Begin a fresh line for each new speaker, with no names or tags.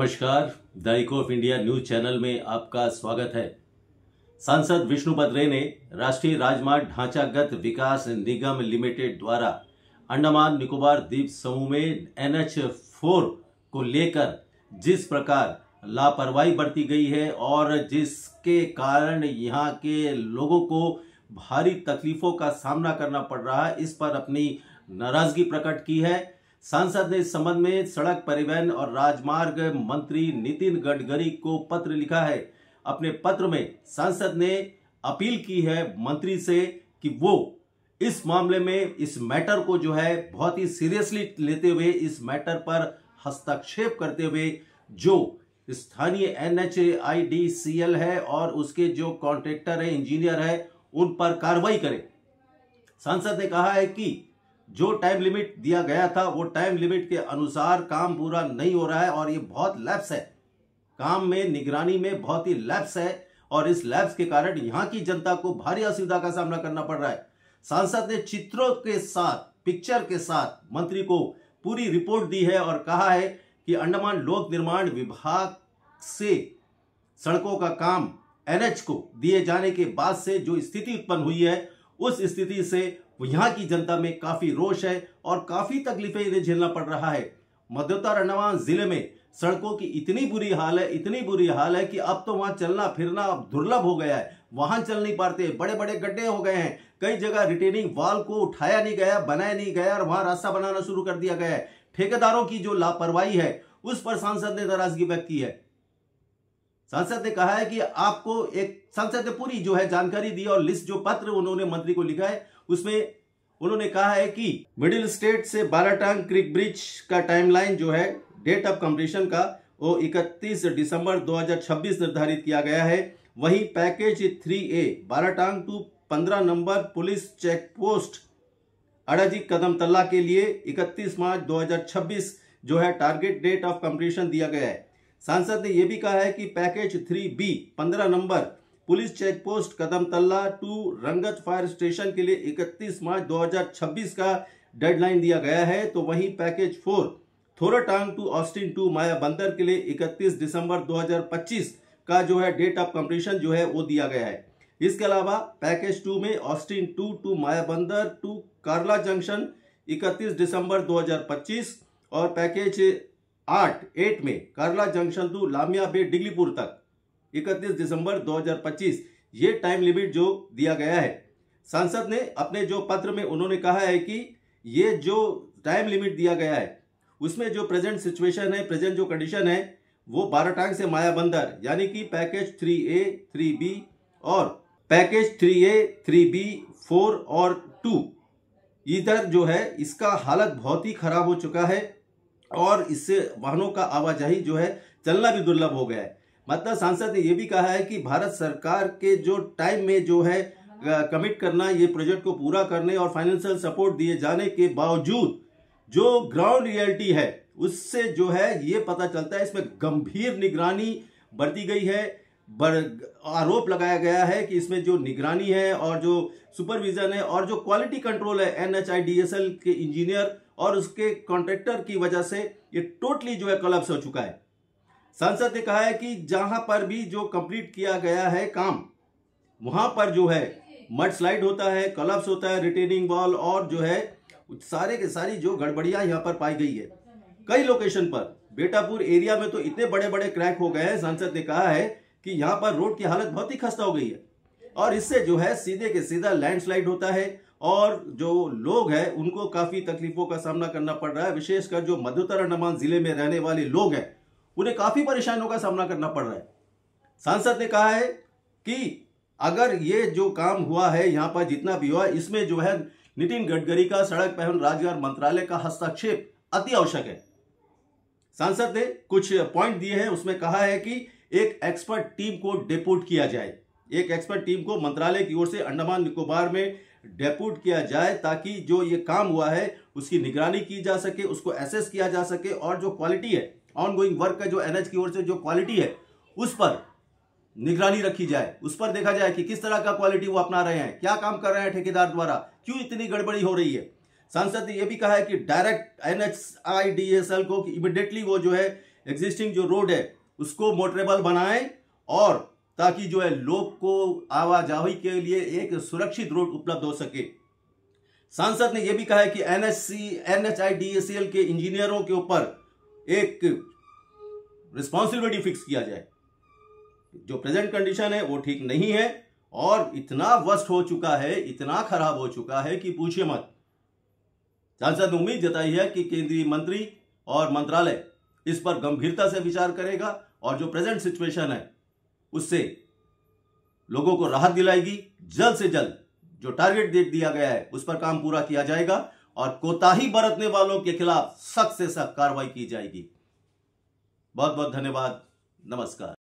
नमस्कार, the eco of India news channel में आपका स्वागत है। सांसद विष्णुपद रे ने राष्ट्रीय राजमार्ग ढांचागत विकास निगम लिमिटेड द्वारा अंडमान निकोबार द्वीप समूह में NH4 को लेकर जिस प्रकार लापरवाही बरती गई है और जिसके कारण यहाँ के लोगों को भारी तकलीफों का सामना करना पड़ रहा है, इस पर अपनी नाराजगी प्रकट की है। सांसद ने इस संबंध में सड़क परिवहन और राजमार्ग मंत्री नितिन गडकरी को पत्र लिखा है। अपने पत्र में सांसद ने अपील की है मंत्री से कि वो इस मामले में इस मैटर को जो है बहुत ही सीरियसली लेते हुए इस मैटर पर हस्तक्षेप करते हुए जो स्थानीय NHIDCL है और उसके जो कॉन्ट्रैक्टर है, इंजीनियर है, उन पर कार्रवाई करें। सांसद ने कहा है कि जो टाइम लिमिट दिया गया था वो टाइम लिमिट के अनुसार काम पूरा नहीं हो रहा है और ये बहुत लैप्स है, काम में निगरानी में बहुत ही लैप्स है और इस लैप्स के कारण यहाँ की जनता को भारी असुविधा का सामना करना पड़ रहा है। सांसद ने चित्रों के साथ, पिक्चर के साथ मंत्री को पूरी रिपोर्ट दी है और कहा है कि अंडमान लोक निर्माण विभाग से सड़कों का काम NH को दिए जाने के बाद से जो स्थिति उत्पन्न हुई है, उस स्थिति से यहाँ की जनता में काफी रोष है और काफी तकलीफें इन्हें झेलना पड़ रहा है। मध्योत्तर अंडमान जिले में सड़कों की इतनी बुरी हाल है कि अब तो वहां चलना फिरना दुर्लभ हो गया है। वाहन चल नहीं पाते, बड़े बड़े गड्ढे हो गए हैं, कई जगह रिटेनिंग वॉल को उठाया नहीं गया, बनाया नहीं गया और वहां रास्ता बनाना शुरू कर दिया गया है। ठेकेदारों की जो लापरवाही है उस पर सांसद ने नाराजगी व्यक्त की है। सांसद ने कहा है कि आपको सांसद ने पूरी जो है जानकारी दी और लिस्ट जो पत्र उन्होंने मंत्री को लिखा है उसमें उन्होंने कहा है कि मिडिल स्टेट से बालाटांग क्रिक ब्रिज का टाइमलाइन जो है डेट ऑफ कंप्लीशन का वो 31 दिसंबर 2026 निर्धारित किया गया है। वहीं package 3A Baratang to 15 number police check post Adajig Kadamtala के लिए 31 मार्च 2026 जो है टारगेट डेट ऑफ कंप्लीशन दिया गया है। सांसद ने यह भी कहा है कि package 3B 15 number police check post Kadamtala to रंगत फायर स्टेशन के लिए 31 मार्च 2026 का डेडलाइन दिया गया है। तो वहीं पैकेज 4 थोराटांग टू ऑस्टिन टू माया बंदर के लिए 31 दिसंबर 2025 का जो है डेट ऑफ कंप्लीशन जो है वो दिया गया है। इसके अलावा पैकेज 2 में ऑस्टिन टू माया बंदर टू कार्ला जंक्शन 31 दिसंबर 2025 और पैकेज 8 में कार्ला जंक्शन टू लामिया बे डिगलीपुर तक 31 दिसंबर 2025 ये टाइम लिमिट जो दिया गया है। सांसद ने अपने जो पत्र में उन्होंने कहा है कि ये जो टाइम लिमिट दिया गया है उसमें जो प्रेजेंट सिचुएशन है, प्रेजेंट जो कंडीशन है वो बाराटांग से माया बंदर यानी कि पैकेज 3A 3B और पैकेज 3A 3B 4 और 2 इधर जो है इसका हालत बहुत ही खराब हो चुका है और इससे वाहनों का आवाजाही जो है चलना भी दुर्लभ हो गया है। मतलब सांसद ने यह भी कहा है कि भारत सरकार के जो टाइम में जो है कमिट करना ये प्रोजेक्ट को पूरा करने और फाइनेंशियल सपोर्ट दिए जाने के बावजूद जो ग्राउंड रियलिटी है उससे जो है ये पता चलता है इसमें गंभीर निगरानी बरती गई है। आरोप लगाया गया है कि इसमें जो निगरानी है और जो सुपरविजन है और जो क्वालिटी कंट्रोल है NHIDCL के इंजीनियर और उसके कॉन्ट्रैक्टर की वजह से ये टोटली जो है कोलैप्स हो चुका है। सांसद ने कहा है कि जहां पर भी जो कंप्लीट किया गया है काम वहां पर जो है मड स्लाइड होता है, कोलैप्स होता है, रिटेनिंग वॉल और जो है सारे के सारी जो गड़बड़ियां यहां पर पाई गई है। कई लोकेशन पर बेटापुर एरिया में तो इतने बड़े बड़े क्रैक हो गए हैं। सांसद ने कहा है कि यहां पर रोड की हालत बहुत ही खस्ता हो गई है और इससे जो है सीधे के सीधा लैंडस्लाइड होता है और जो लोग हैं उनको काफी तकलीफों का सामना करना पड़ रहा है। विशेषकर जो मध्योत्तर अंडमान जिले में रहने वाले लोग हैं उन्हें काफी परेशानियों का सामना करना पड़ रहा है। सांसद ने कहा है कि अगर ये जो काम हुआ है यहाँ पर जितना भी हुआ इसमें जो है नितिन गडकरी का सड़क परिवहन राजमार्ग मंत्रालय का हस्तक्षेप अति आवश्यक है। सांसद ने कुछ पॉइंट दिए हैं, उसमें कहा है कि एक एक्सपर्ट टीम को डेपुट किया जाए, एक एक्सपर्ट टीम को मंत्रालय की ओर से अंडमान निकोबार में डेपुट किया जाए ताकि जो ये काम हुआ है उसकी निगरानी की जा सके, उसको एसेस किया जा सके और जो क्वालिटी है ऑनगोइंग वर्क का जो NH की ओर से जो क्वालिटी है उस पर निगरानी रखी जाए, उस पर देखा जाए कि किस तरह का क्वालिटी वो अपना रहे हैं, क्या काम कर रहे हैं ठेकेदार द्वारा, क्यों इतनी गड़बड़ी हो रही है। सांसद ने यह भी कहा है कि डायरेक्ट NHIDCL को इमीडिएटली वो जो है एग्जिस्टिंग जो रोड है उसको मोटरेबल बनाएं, और ताकि जो है लोग को आवाजाही के लिए एक सुरक्षित रोड उपलब्ध हो सके। सांसद ने यह भी कहा है कि NHIDCL के इंजीनियरों के ऊपर एक रिस्पॉन्सिबिलिटी फिक्स किया जाए। जो प्रेजेंट कंडीशन है वो ठीक नहीं है और इतना वर्स्ट हो चुका है, इतना खराब हो चुका है कि पूछिए मत। सांसद ने उम्मीद जताई है कि केंद्रीय मंत्री और मंत्रालय इस पर गंभीरता से विचार करेगा और जो प्रेजेंट सिचुएशन है उससे लोगों को राहत दिलाएगी। जल्द से जल्द जो टारगेट डेट दिया गया है उस पर काम पूरा किया जाएगा और कोताही बरतने वालों के खिलाफ सख्त से सख्त कार्रवाई की जाएगी। बहुत बहुत धन्यवाद। नमस्कार।